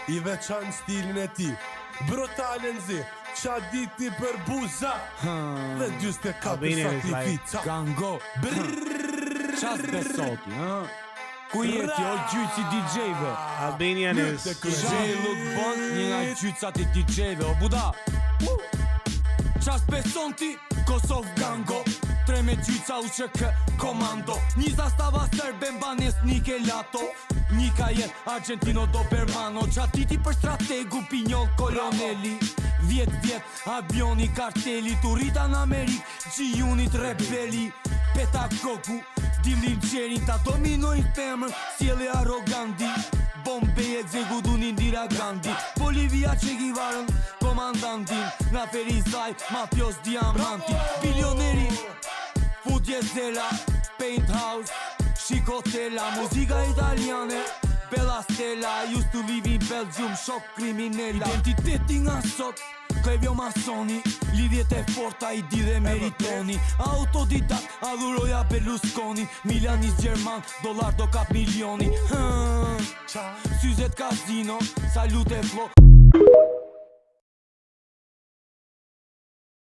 I veçan stilin e ti Brutale nzi Qa diti për buza Dhe 24 sakrifica Gango Qas besoti, Ku jeti o gjyci DJ-ve Albanian is DJ Look Bon, një nga gjycat i DJ-ve O buda Qas beson ti, Kosov Gango Tre me gjyca u që kë komando Një zastava serbe mbanes nike lato Një ka jet Argentino do Bermano Qatiti për strategu pinjol koloneli Vjet avioni karteli Turita në Amerik Gjijunit rebeli Petagogu Dilin qerin ta dominojnë femër Sjeli arroganti Bombej exekutun Indira Gandhi Bolivia Che Guevarën Komandantin Nga Ferizaj Mafios Diamanti Bilioneri Futje Zela Paint House Shikotela Muzika italiane Bella Stella Used to live in Belgium Shok kriminella Identiteti nga sot Klevjo Masoni Lidhjet e forta i di dhe meritoni Autodidact adhuroja Berlusconi Milanis Gjerman Dolar do kap milioni Syzet Casino Salute Flo